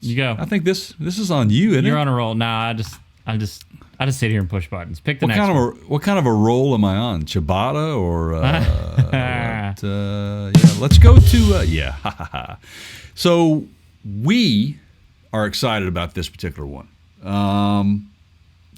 You go. I think this is on you, isn't You're it? on a roll. Nah, I just sit here and push buttons. Pick the next one. What kind of a roll am I on? Ciabatta or yeah, let's go to So we are excited about this particular one.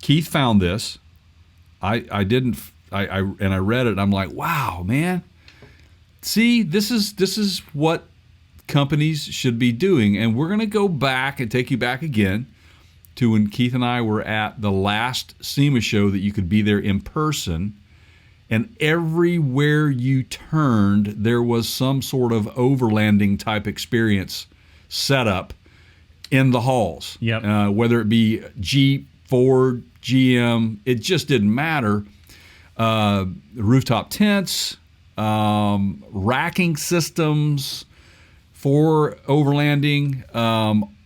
Keith found this. I didn't. I read it. And I'm like, wow, man. See, this is what companies should be doing, and we're going to go back and take you back again to when Keith and I were at the last SEMA show that you could be there in person, and everywhere you turned, there was some sort of overlanding type experience set up in the halls. Yep. Whether it be Jeep, Ford, GM, it just didn't matter. Rooftop tents, racking systems for overlanding,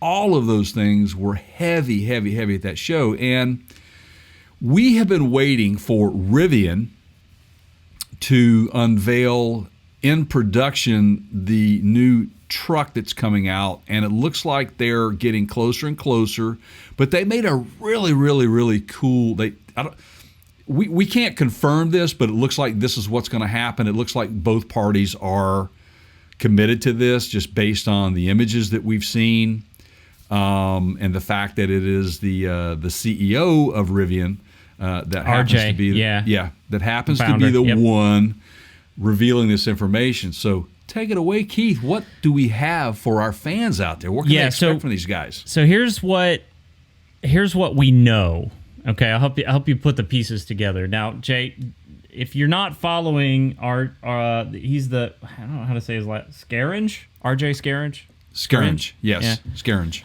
all of those things were heavy at that show. And we have been waiting for Rivian to unveil in production the new truck that's coming out, and it looks like they're getting closer and closer. But they made a really cool. We can't confirm this, but it looks like this is what's going to happen. It looks like both parties are committed to this, just based on the images that we've seen, and the fact that it is the CEO of Rivian that happens R.J., to be that happens Founder, to be the one revealing this information. So take it away, Keith. What do we have for our fans out there? What can they expect from these guys? So here's what we know. Okay, I'll help you put the pieces together. Now, Jay, if you're not following he's the, I don't know how to say his last, Scaringe? R.J. Scaringe? Scaringe, yes, yeah. Scaringe.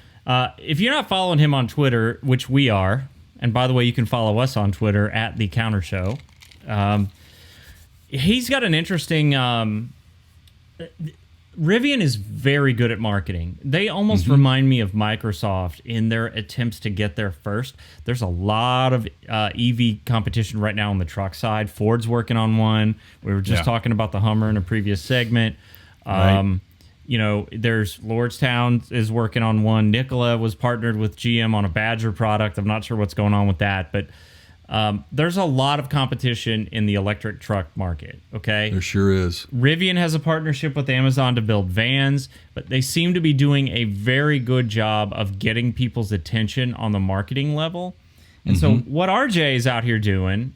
If you're not following him on Twitter, which we are, and by the way, you can follow us on Twitter at The Counter Show. He's got an interesting... Rivian is very good at marketing. They almost remind me of Microsoft in their attempts to get there first. There's a lot of EV competition right now on the truck side. Ford's working on one. We were just talking about the Hummer in a previous segment. Right. You know, there's Lordstown is working on one. Nikola was partnered with GM on a Badger product. I'm not sure what's going on with that, but there's a lot of competition in the electric truck market, okay? There sure is. Rivian has a partnership with Amazon to build vans, but they seem to be doing a very good job of getting people's attention on the marketing level. And so what RJ is out here doing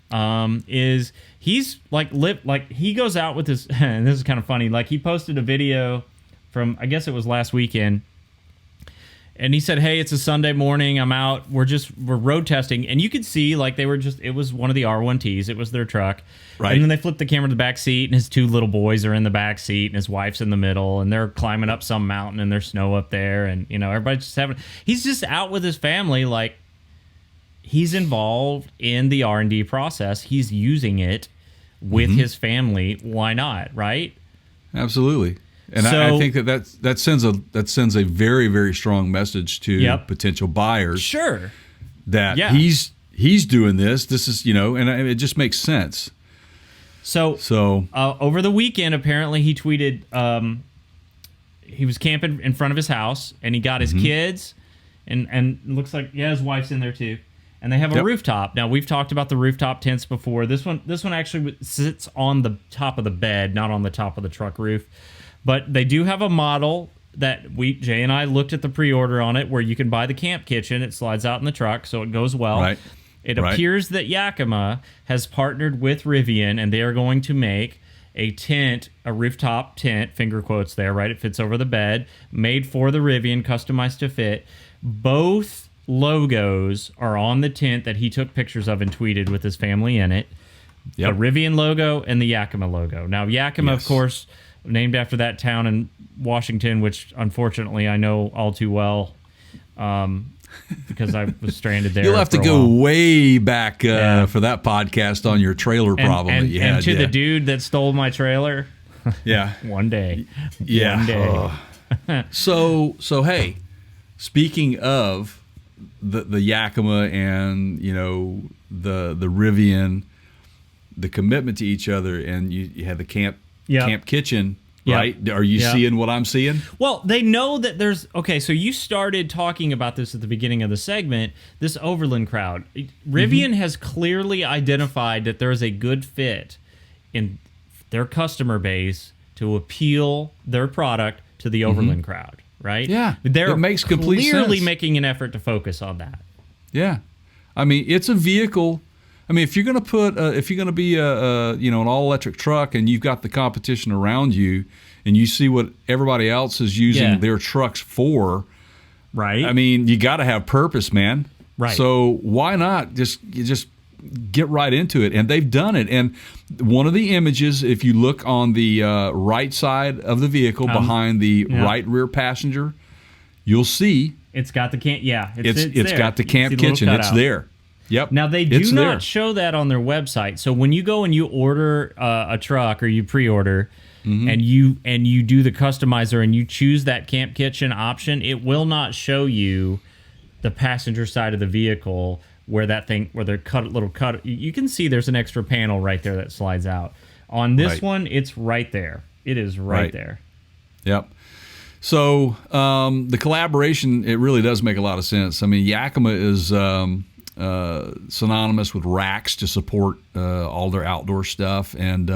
is he's he goes out with his, and this is kind of funny, like he posted a video from, I guess it was last weekend, and he said, hey, it's a Sunday morning. I'm out. We're road testing. And you could see, like, it was one of the R1Ts. It was their truck. Right. And then they flipped the camera to the back seat, and his two little boys are in the back seat, and his wife's in the middle, and they're climbing up some mountain, and there's snow up there. And, you know, everybody's just he's just out with his family. Like, he's involved in the R&D process. He's using it with his family. Why not, right? Absolutely. And I think that sends a very, very strong message to potential buyers. Sure. That he's doing this. This is, you know, and it just makes sense. So over the weekend, apparently he tweeted he was camping in front of his house, and he got his kids, and it looks like his wife's in there too. And they have a rooftop. Now, we've talked about the rooftop tents before. This one actually sits on the top of the bed, not on the top of the truck roof. But they do have a model that Jay and I looked at the pre-order on it, where you can buy the camp kitchen. It slides out in the truck, so it goes well. Right. It appears that Yakima has partnered with Rivian, and they are going to make a tent, a rooftop tent, finger quotes there, right? It fits over the bed, made for the Rivian, customized to fit. Both logos are on the tent that he took pictures of and tweeted with his family in it. Yep. The Rivian logo and the Yakima logo. Now, Yakima, of course, named after that town in Washington, which unfortunately I know all too well because I was stranded there. You'll have to go way back for that podcast on your trailer problem that you had. And to the dude that stole my trailer. One day. Yeah. One day. So hey, speaking of the Yakima and, you know, the Rivian, the commitment to each other, and you had the camp kitchen Yeah. right? Are you seeing what I'm seeing? Well, they know that there's... Okay, so you started talking about this at the beginning of the segment, this Overland Crowd. Rivian has clearly identified that there is a good fit in their customer base to appeal their product to the Overland Crowd, right? Yeah, They're it makes complete clearly sense. making an effort to focus on that. Yeah, I mean, it's a vehicle. I mean, if you're going to put, if you're going to be an all electric truck, and you've got the competition around you, and you see what everybody else is using their trucks for, right? I mean, you got to have purpose, man. Right. So why not just get right into it? And they've done it. And one of the images, if you look on the right side of the vehicle, behind the right rear passenger, you'll see it's got the camp. Yeah, it's got the camp kitchen. It's there. Yep. Now they do not show that on their website. So when you go and you order a truck, or you pre-order, and you do the customizer and you choose that camp kitchen option, it will not show you the passenger side of the vehicle where they're little cut. You can see there's an extra panel right there that slides out. On this one, it's right there. It is right there. Yep. So the collaboration, it really does make a lot of sense. I mean, Yakima is synonymous with racks to support all their outdoor stuff, and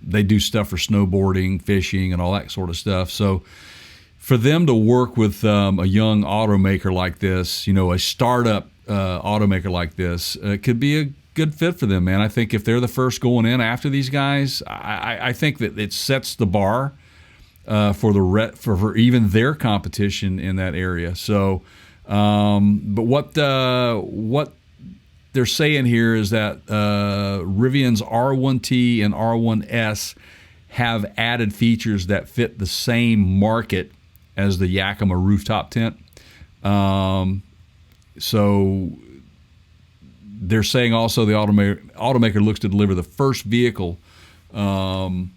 they do stuff for snowboarding, fishing, and all that sort of stuff. So for them to work with a young automaker like this, a startup automaker like this, could be a good fit for them, man. I think if they're the first going in after these guys, I think that it sets the bar for even their competition in that area. So, but what they're saying here is that Rivian's R1T and R1S have added features that fit the same market as the Yakima rooftop tent. So they're saying also the automaker looks to deliver the first vehicle soon,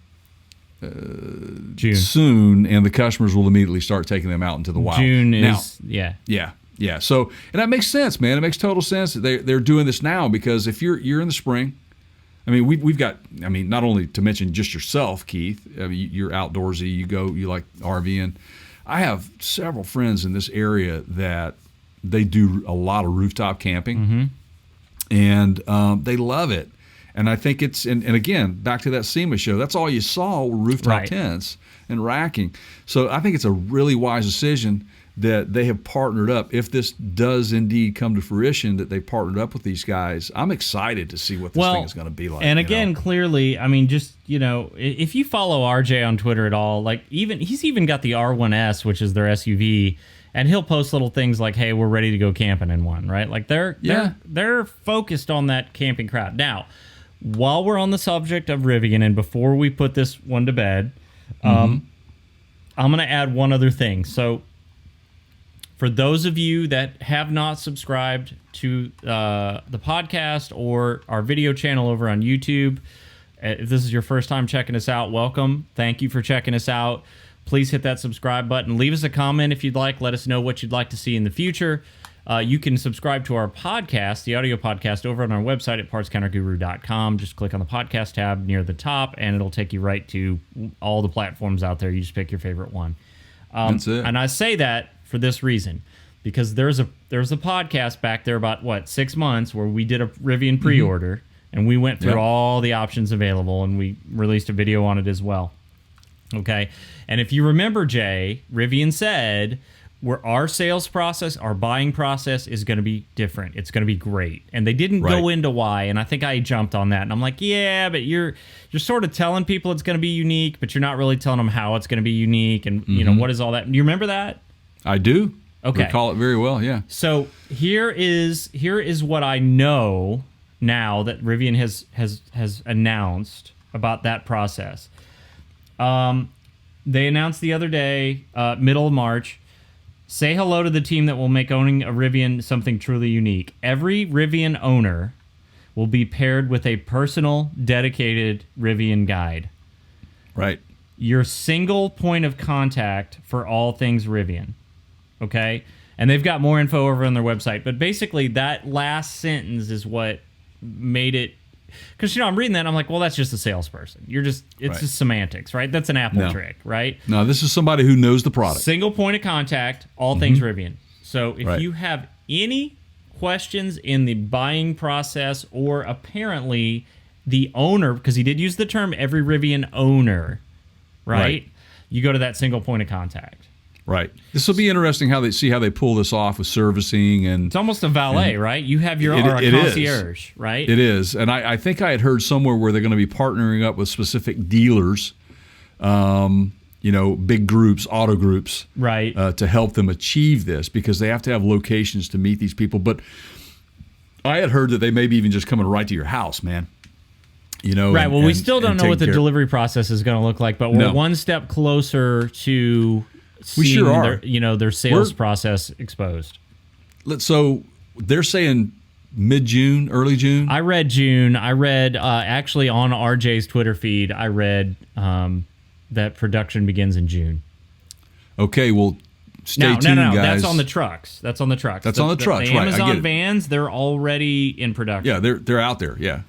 and the customers will immediately start taking them out into the wild. June now, is yeah. So, and that makes sense, man. It makes total sense that they're doing this now, because if you're in the spring, I mean, we've got, I mean, not only to mention just yourself, Keith. I mean, you're outdoorsy. You like RVing. I have several friends in this area that they do a lot of rooftop camping, and they love it. And I think it's, and again, back to that SEMA show, that's all you saw were rooftop tents and racking. So I think it's a really wise decision that they have partnered up. If this does indeed come to fruition, that they partnered up with these guys, I'm excited to see what this thing is going to be like. And again, clearly, I mean, just, if you follow RJ on Twitter at all, like he's even got the R1S, which is their SUV, and he'll post little things like, "Hey, we're ready to go camping in one," right? Like they're focused on that camping crowd. Now, while we're on the subject of Rivian, and before we put this one to bed, I'm going to add one other thing. So, for those of you that have not subscribed to the podcast or our video channel over on YouTube, if this is your first time checking us out, welcome. Thank you for checking us out. Please hit that subscribe button. Leave us a comment if you'd like. Let us know what you'd like to see in the future. You can subscribe to our podcast, the audio podcast, over on our website at partscounterguru.com. Just click on the podcast tab near the top, and it'll take you right to all the platforms out there. You just pick your favorite one. That's it. And I say that for this reason, because there's a podcast back there about 6 months where we did a Rivian pre-order, and we went through all the options available, and we released a video on it as well. Okay, and if you remember, Jay, Rivian said our sales process, our buying process is going to be different. It's going to be great, and they didn't go into why. And I think I jumped on that, and I'm like, yeah, but you're sort of telling people it's going to be unique, but you're not really telling them how it's going to be unique, and what is all that? Do you remember that? I do. Okay, recall it very well. Yeah. So here is what I know now that Rivian has announced about that process. They announced the other day, middle of March, say hello to the team that will make owning a Rivian something truly unique. Every Rivian owner will be paired with a personal, dedicated Rivian guide. Right. Your single point of contact for all things Rivian. Okay? And they've got more info over on their website. But basically, that last sentence is what made it because I'm reading that and I'm like, well, that's just a salesperson. It's just semantics, right? That's an Apple trick, right? No, this is somebody who knows the product. Single point of contact, all things Rivian. So if you have any questions in the buying process, or apparently the owner, because he did use the term every Rivian owner, right? You go to that single point of contact. Right. This will be interesting how they pull this off with servicing, and it's almost a valet, right? You have your concierge, right? It is, and I think I had heard somewhere where they're going to be partnering up with specific dealers, big groups, auto groups, right, to help them achieve this, because they have to have locations to meet these people. But I had heard that they may be even just coming right to your house, man. Right. Well, we still don't know what the delivery process is going to look like, but we're one step closer to seeing their sales process exposed. So they're saying mid-June, early June? I read June. I read, actually on RJ's Twitter feed, I read that production begins in June. Okay, well, stay tuned, guys. That's on the trucks. That's on the trucks. That's on the trucks, the right. Amazon vans, they're already in production. Yeah, they're out there, yeah.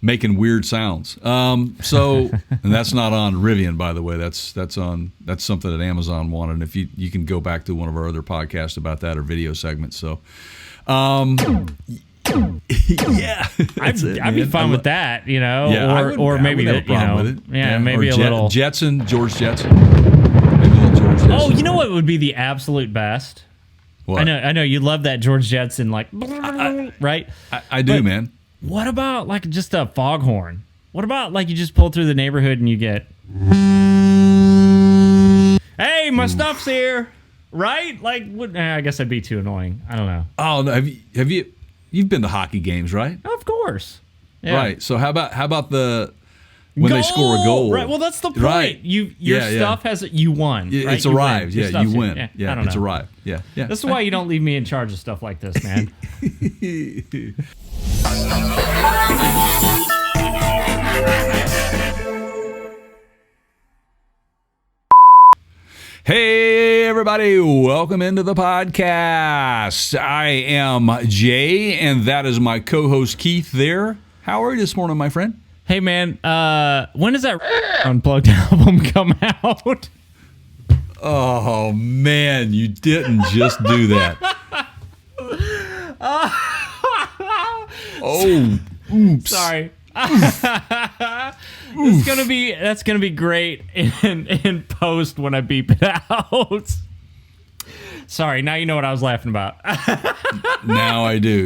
Making weird sounds. And that's not on Rivian, by the way. That's something that Amazon wanted. And if you can go back to one of our other podcasts about that, or video segments. So, yeah, I'd be fine with that, Yeah, or maybe have a problem with it. Yeah, maybe a little George Jetson. Maybe a little George Jetson. Oh, you know what would be the absolute best? What? I know you love that George Jetson, right? I do, man. What about like just a foghorn? What about like you just pull through the neighborhood and you get, hey, my stuff's here, right? Like, I guess that'd be too annoying. I don't know. Oh no, you've been to hockey games, right? Of course. Yeah. Right. So how about when they score a goal? Right. Well, that's the point. Right. Your stuff has you won. Yeah, right? It's arrived. Yeah, you win. Yeah, I don't know. Arrived. Yeah. This is why you don't leave me in charge of stuff like this, man. Hey, everybody. Welcome into the podcast. I am Jay, and that is my co-host, Keith, there. How are you this morning, my friend? Hey, man. When does that Unplugged album come out? Oh, man. You didn't just do that. Oh, oops. Sorry. That's gonna be great in post when I beep it out. Sorry, now you know what I was laughing about. Now I do.